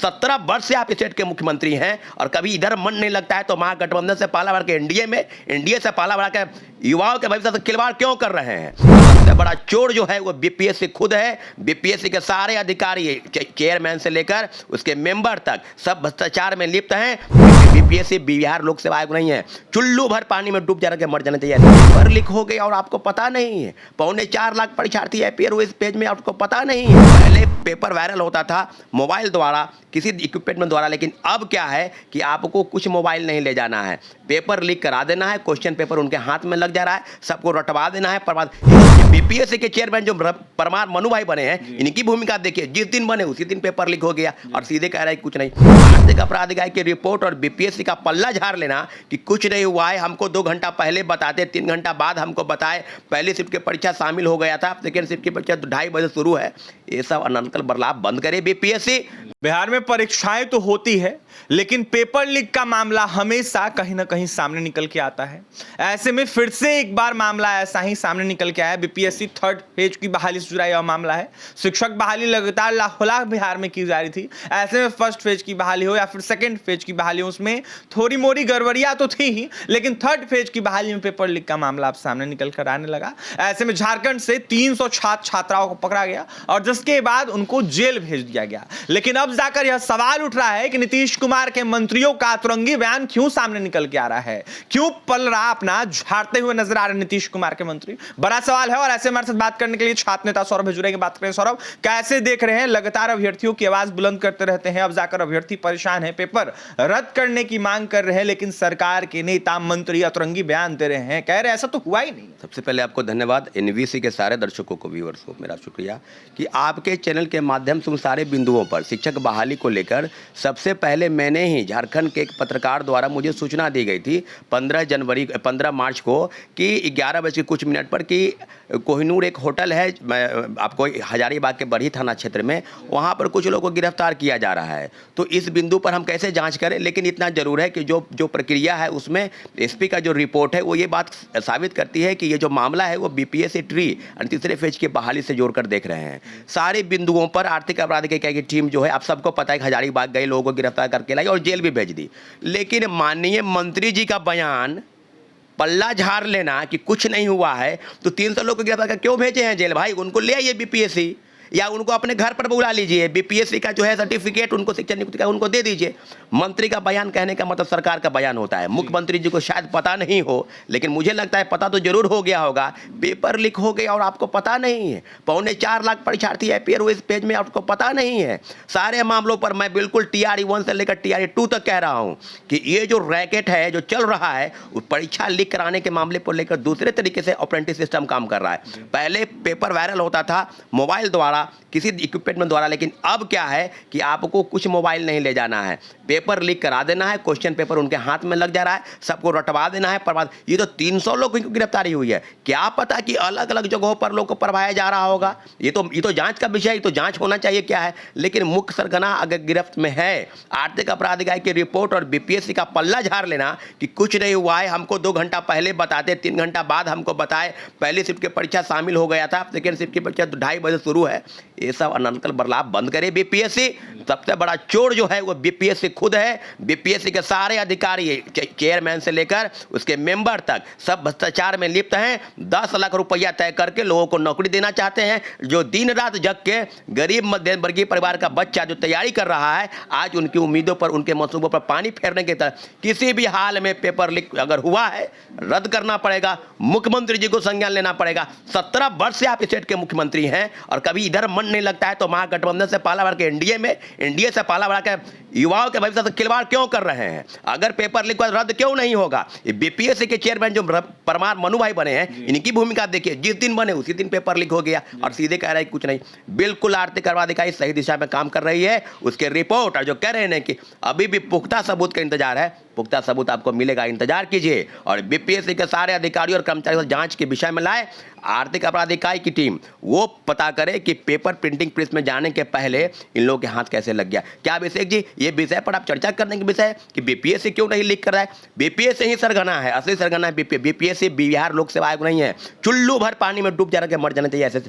17 वर्ष से आप स्टेट के मुख्यमंत्री हैं और कभी इधर मन नहीं लगता है तो महागठबंधन से पाला बढ़ के एनडीए से पाला बढ़ा के युवाओं के भविष्य से खिलवाड़ क्यों कर रहे हैं? सबसे बड़ा चोर जो है वो बीपीएससी खुद है। बीपीएससी के सारे अधिकारी चेयरमैन से लेकर उसके मेंबर तक सब भ्रष्टाचार में लिप्त हैं। बीपीएससी बिहार लोक सेवा आयोग नहीं है। चुल्लू भर पानी में डूब जाकर के मर जाना चाहिए। पेपर लीक हो गया और आपको पता नहीं है। 4.25 लाख परीक्षार्थी अपेयर हुए इस पेज में, आपको पता नहीं है। पहले पेपर वायरल होता था मोबाइल द्वारा, किसी इक्विपमेंट द्वारा, लेकिन अब क्या है कि आपको कुछ मोबाइल नहीं ले जाना है, पेपर लीक करा देना है, क्वेश्चन पेपर उनके हाथ में लग जा रहा है, सबको रटवा देना है। बीपीएससी के चेयरमैन जो परमार मनु भाई बने हैं, इनकी भूमिका देखिए, जिस दिन बने उसी दिन पेपर लीक हो गया और सीधे कह रहा है कुछ नहीं। आर्थिक अपराध इकाई की रिपोर्ट और बीपीएससी का पल्ला झाड़ लेना कि कुछ नहीं हुआ है, हमको 2 घंटा पहले बताते, 3 घंटा बाद हमको बताए, पहली शिफ्ट की परीक्षा शामिल हो गया था, सेकेंड शिफ्ट की परीक्षा 2:30 बजे शुरू है। ये सब अनंतल बदलाव बंद करे बीपीएससी। बिहार में परीक्षाएं तो होती है, लेकिन पेपर लीक का मामला हमेशा कहीं ना कहीं सामने निकल के आता है। ऐसे में फिर से एक बार मामला ऐसा ही सामने निकल के आया। बीपीएससी 3rd फेज की बहाली से जुड़ा यह मामला है। शिक्षक बहाली लगातार लाखों लाख बिहार में की जा रही थी। ऐसे में 1st फेज की बहाली हो या फिर 2nd फेज की बहाली हो, उसमें थोड़ी मोड़ी गड़बड़ियां तो थी ही, लेकिन 3rd फेज की बहाली में पेपर लीक का मामला अब सामने निकल कर आने लगा। ऐसे में झारखंड से 300 छात्र छात्राओं को पकड़ा गया और जिसके बाद उनको जेल भेज दिया गया। लेकिन अब जाकर यह सवाल उठ रहा है कि नीतीश कुमार के मंत्रियों का अतरंगी बयान क्यों सामने निकल के आ रहा है? क्यों पल रहा अपना झाड़ते हुए नजर आ रहे नीतीश कुमार के मंत्री? बड़ा सवाल है। और ऐसे हमारे साथ बात करने के लिए छात्र नेता सौरभ जुड़े की बात करें। सौरभ, कैसे देख रहे हैं? लगातार अभ्यर्थियों की आवाज बुलंद करते रहते हैं, अब जाकर अभ्यर्थी परेशान है, पेपर रद्द करने की मांग कर रहे हैं, लेकिन सरकार के नेता मंत्री अतरंगी बयान दे रहे हैं, कह रहे ऐसा तो हुआ ही नहीं। सबसे पहले आपको धन्यवाद, एनवीसी के सारे दर्शकों को, व्यूअर्स को मेरा शुक्रिया कि आपके चैनल के माध्यम से उन सारे बिंदुओं पर शिक्षक बहाली को लेकर सबसे पहले मैंने ही झारखंड के एक पत्रकार द्वारा मुझे सूचना दी गई थी 15 मार्च को कि 11:00 पर कि कोहिनूर एक होटल है, आपको हजारीबाग के बरही थाना क्षेत्र में, वहाँ पर कुछ लोगों को गिरफ्तार किया जा रहा है। तो इस बिंदु पर हम कैसे जांच करें? लेकिन इतना जरूर है कि जो प्रक्रिया है उसमें एसपी का जो रिपोर्ट है वो ये बात साबित करती है कि ये जो मामला है वो बीपीएससी ट्री और 3रे फेज की बहाली से जोड़कर देख रहे हैं। सारे बिंदुओं पर आर्थिक अपराध की टीम जो है, आप सबको पता है कि हजारीबाग गए, लोगों को गिरफ्तार करके लाई और जेल भी भेज दी। लेकिन माननीय मंत्री जी का बयान पल्ला झाड़ लेना कि कुछ नहीं हुआ है, तो 300 लोग को गिरफ्तार कर क्यों भेजे हैं जेल? भाई उनको ले आइए बीपीएससी, या उनको अपने घर पर बुला लीजिए, बीपीएससी का जो है सर्टिफिकेट उनको, शिक्षा नियुक्ति का उनको दे दीजिए। मंत्री का बयान कहने का मतलब सरकार का बयान होता है। मुख्यमंत्री जी को शायद पता नहीं हो, लेकिन मुझे लगता है पता तो जरूर हो गया होगा। पेपर लीक हो गया और आपको पता नहीं है। 4.25 लाख परीक्षार्थी अपेयर हुए इस पेज में, आपको पता नहीं है। सारे मामलों पर मैं बिल्कुल TRE 1 से लेकर TRE 2 तक कह रहा हूं कि ये जो रैकेट है जो चल रहा है, वो परीक्षा लीक कराने के मामले को लेकर दूसरे तरीके से अप्रेंटिस सिस्टम काम कर रहा है। पहले पेपर वायरल होता था मोबाइल द्वारा, किसी इक्विपमेंट द्वारा, लेकिन अब क्या है कि आपको कुछ मोबाइल नहीं ले जाना है, पेपर लीक करा देना है, क्वेश्चन पेपर उनके हाथ में लग जा रहा है, सबको रटवा देना है। ये तो 300 लोगों की गिरफ्तारी हुई है। क्या पता कि अलग अलग जगहों पर लोग को परवाया जा रहा होगा। ये तो जांच का विषय है, तो जांच होना चाहिए क्या है। लेकिन मुख्य सरगना अगर गिरफ्त में है, आर्थिक अपराध इकाई की रिपोर्ट और बीपीएससी का पल्ला झाड़ लेना कि कुछ नहीं हुआ है, हमको 2 घंटा पहले बताते, 3 घंटा बाद हमको बताए, पहली शिफ्ट की परीक्षा शामिल हो गया था, सेकेंड शिफ्ट की परीक्षा 2:30 बजे शुरू है। ये सब अनंतल बदलाव बंद करे बीपीएससी। सबसे बड़ा चोर जो है वो बीपीएससी खुद है। बीपीएससी के सारे अधिकारी चेयरमैन से लेकर उसके मेंबर तक सब भ्रष्टाचार में लिप्त हैं। 10 लाख रुपया तय करके लोगों को नौकरी देना चाहते हैं। जो दिन रात जग के गरीब मध्यम वर्गीय परिवार का बच्चा जो तैयारी कर रहा है, आज उनकी उम्मीदों पर, उनके मंसूबों पर पानी फेरने की तरह किसी भी हाल में पेपर लीक अगर हुआ है, रद्द करना पड़ेगा। मुख्यमंत्री जी को संज्ञान लेना पड़ेगा। 17 वर्ष से आप स्टेट के मुख्यमंत्री हैं और कभी इधर मन नहीं लगता है तो महागठबंधन से पाला बढ़ के एनडीए से पाला बढ़ा के युवाओं के भविष्य से खिलवाड़ क्यों कर रहे हैं? अगर पेपर लीक रद्द क्यों नहीं होगा? बीपीएससी के चेयरमैन जो परमार मनु भाई बने हैं, इनकी भूमिका देखिए, जिस दिन बने उसी दिन पेपर लीक हो गया और सीधे कह रहे हैं कुछ नहीं। बिल्कुल आर्थिक अपराध इकाई सही दिशा में काम कर रही है। उसके रिपोर्ट और जो कह रहे हैं कि अभी भी पुख्ता सबूत का इंतजार है, पुख्ता सबूत आपको मिलेगा, इंतजार कीजिए। और बीपीएससी के सारे अधिकारियों और कर्मचारियों को जांच के विषय में लाए। आर्थिक अपराध इकाई की टीम वो पता करे कि पेपर प्रिंटिंग प्रेस में जाने के पहले इन लोगों के हाथ कैसे लग गया। क्या अभिषेक जी, ये विषय पर आप चर्चा करने के विषय है कि बीपीएससी क्यों नहीं लीक कर रहा है? बीपीएससी ही सरगना है, असली सरगना है बीपीएससी बिहार लोक सेवा आयोग नहीं है। चुल्लू भर पानी में डूब जाकर मर जाना चाहिए ऐसे।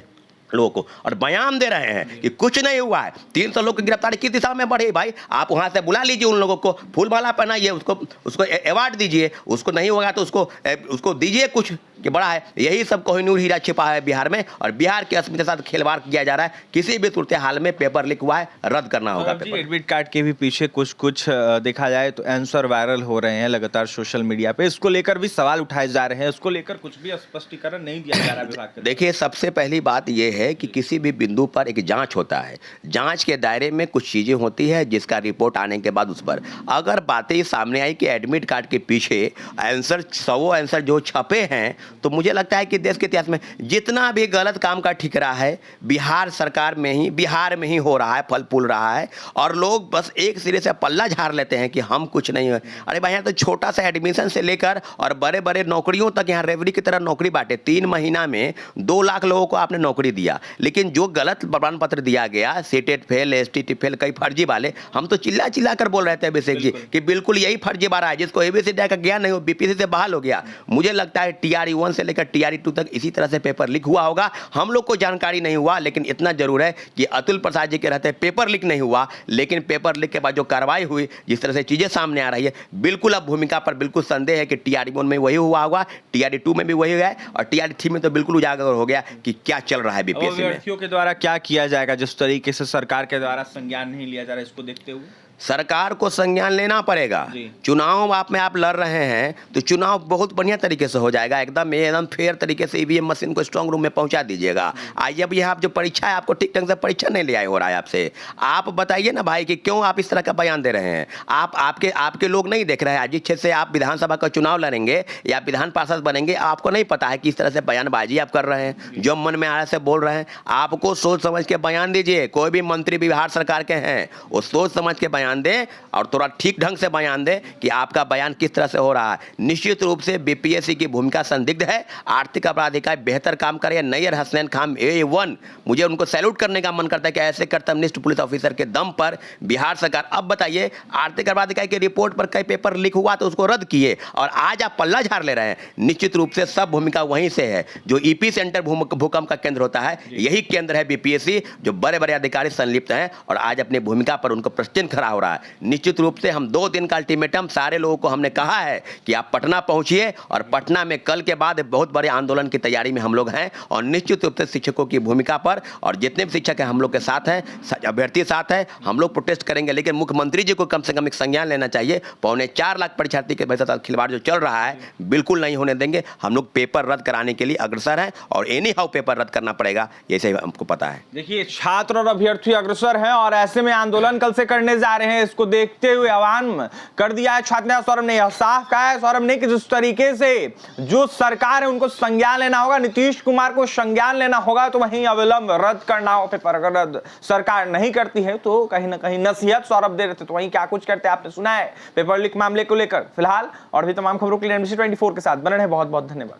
लोगों को और बयान दे रहे हैं कि कुछ नहीं हुआ है। 300 लोग की गिरफ्तारी किस दिशा में बढ़ी भाई? आप वहां से बुला लीजिए उन लोगों को, फूल माला पहनाइए, उसको अवार्ड दीजिए, उसको नहीं होगा तो उसको दीजिए कुछ कि बड़ा है। यही सब कोहिनूर हीरा छिपा है बिहार में और बिहार की अस्मिता के साथ खिलवाड़ किया जा रहा है। किसी भी सूरत हाल में पेपर लीक हुआ है, रद्द करना होगा पेपर। एडमिट कार्ड के भी पीछे कुछ देखा जाए तो आंसर वायरल हो रहे हैं लगातार सोशल मीडिया पे, इसको लेकर भी सवाल उठाए जा रहे हैं, उसको लेकर कुछ भी स्पष्टीकरण नहीं दिया जा रहा विभाग के। देखिए, सबसे पहली बात यह है कि किसी भी बिंदु पर एक जांच होता है, जांच के दायरे में कुछ चीजें होती है जिसका रिपोर्ट आने के बाद उस पर अगर बातें सामने आई कि एडमिट कार्ड के पीछे आंसर 100 आंसर जो छपे हैं, तो मुझे लगता है कि देश के इतिहास में जितना भी गलत काम का ठिकरा है बिहार सरकार में ही, बिहार में ही हो रहा है, फल फूल रहा है। और लोग बस एक सिरे से पल्ला झाड़ लेते हैं कि हम कुछ नहीं है। अरे भाई, यहाँ तो छोटा सा एडमिशन से लेकर और बड़े बड़े नौकरियों तक यहाँ रेवड़ी की तरह नौकरी बांटे। 3 महीना में 2 लाख लोगों को आपने नौकरी दिया, लेकिन जो गलत प्रमाण पत्र दिया गया, सीटेट फेल, एसटीटी फेल, कई फर्जी वाले, हम तो चिल्ला चिल्ला कर बोल रहे थे अभिषेक जी कि बिल्कुल यही फर्जी बारा है। जिसको एबीसीडी का ज्ञान नहीं हो, बीपीएससी से बहाल हो गया। मुझे लगता है टीआरई 1 से लेकर टीआरई 2 तक इसी तरह से पेपर लीक हुआ होगा। हम लोग को जानकारी नहीं हुआ, लेकिन इतना जरूर है कि अतुल प्रसाद जी के रहते पेपर लीक नहीं हुआ। लेकिन पेपर लीक के बाद जो कार्रवाई हुई, जिस तरह से चीजें सामने आ रही है, बिल्कुल अब भूमिका पर बिल्कुल संदेह है कि टीआरई 1 में वही हुआ होगा, टीआरई 2 में भी वही हुआ है और टीआरई 3 में तो बिल्कुल उजागर हो गया कि क्या चल रहा है बीपीएससी में। अभ्यर्थियों के द्वारा क्या किया जाएगा जिस तरीके से सरकार के द्वारा संज्ञान नहीं लिया जा रहा है, इसको देखते हुए सरकार को संज्ञान लेना पड़ेगा। चुनाव में आप लड़ रहे हैं तो चुनाव बहुत बढ़िया तरीके से हो जाएगा, एकदम फेयर तरीके से ईवीएम मशीन को स्ट्रांग रूम में पहुंचा दीजिएगा। आज अब यह आप जो परीक्षा है, आपको ठीक ढंग से परीक्षा नहीं ले आए हो रहा है आपसे। आप बताइए ना भाई कि क्यों आप इस तरह का बयान दे रहे हैं। आपके लोग नहीं देख रहे हैं। जिस क्षेत्र से आप विधानसभा का चुनाव लड़ेंगे या विधान पार्षद बनेंगे, आपको नहीं पता है कि इस तरह से बयानबाजी आप कर रहे हैं, जो मन में आ रहा से बोल रहे हैं। आपको सोच समझ के बयान दीजिए। कोई भी मंत्री बिहार सरकार के हैं, वो सोच समझ के बयान दें और थोड़ा ठीक ढंग से बयान दें कि आपका बयान किस तरह से हो रहा है। निश्चित रूप से बीपीएससी की भूमिका संदिग्ध है। आर्थिक अपराध इकाई बेहतर काम करे। नैयर हसनैन खान A1, मुझे उनको सैल्यूट करने का मन करता है कि ऐसे कर्तव्यनिष्ठ पुलिस ऑफिसर के दम पर बिहार सरकार। अब बताइए, आर्थिक अपराध इकाई की रिपोर्ट पर कई पेपर लीक हुआ तो उसको रद्द किए और आज आप पल्ला झाड़ ले रहे हैं। निश्चित रूप से सब भूमिका वहीं से है। जो ईपी सेंटर भूकंप का केंद्र होता है, यही केंद्र है बीपीएससी। जो बड़े बड़े अधिकारी संलिप्त हैं और आज अपनी भूमिका पर उनको प्रश्न खड़ा हो रहा है। निश्चित रूप से हम 2 दिन का अल्टीमेटम सारे लोगों को हमने कहा है कि आप पटना पहुंचिए और पटना में कल के बाद बहुत बड़े आंदोलन की तैयारी में हम लोग हैं। और निश्चित रूप से शिक्षकों की भूमिका पर और जितने भी शिक्षक हैं हम लोग के साथ हैं, अभ्यर्थी साथ हैं, हम लोग प्रोटेस्ट करेंगे। लेकिन मुख्यमंत्री जी को कम से कम एक संज्ञान लेना चाहिए। 4.25 लाख परीक्षार्थी के साथ खिलवाड़ जो चल रहा है, बिल्कुल नहीं होने देंगे। हम लोग पेपर रद्द कराने के लिए अग्रसर हैं और एनी हाउ पेपर रद्द करना पड़ेगा, ये सही हमको पता है। देखिए, छात्र और अभ्यर्थी अग्रसर हैं और ऐसे में आंदोलन कल से करने जा रहे हैं। इसको देखते हुए आह्वान कर दिया है छात्र नेता सौरभ ने। यह साफ कहा है सौरभ ने कि जिस तरीके से जो सरकार है उनको संज्ञान लेना होगा, नीतीश कुमार को संज्ञान लेना होगा, तो वहीं अविलंब रद्द करना हो पेपर। अगर रद्द सरकार नहीं करती है तो कहीं ना कहीं नसीहत सौरभ दे रहे थे, तो वहीं क्या कुछ करते आपने सुना है पेपर लीक मामले को लेकर। फिलहाल और भी तमाम खबरों के लिए NBC 24 के साथ बने रहे। बहुत बहुत धन्यवाद।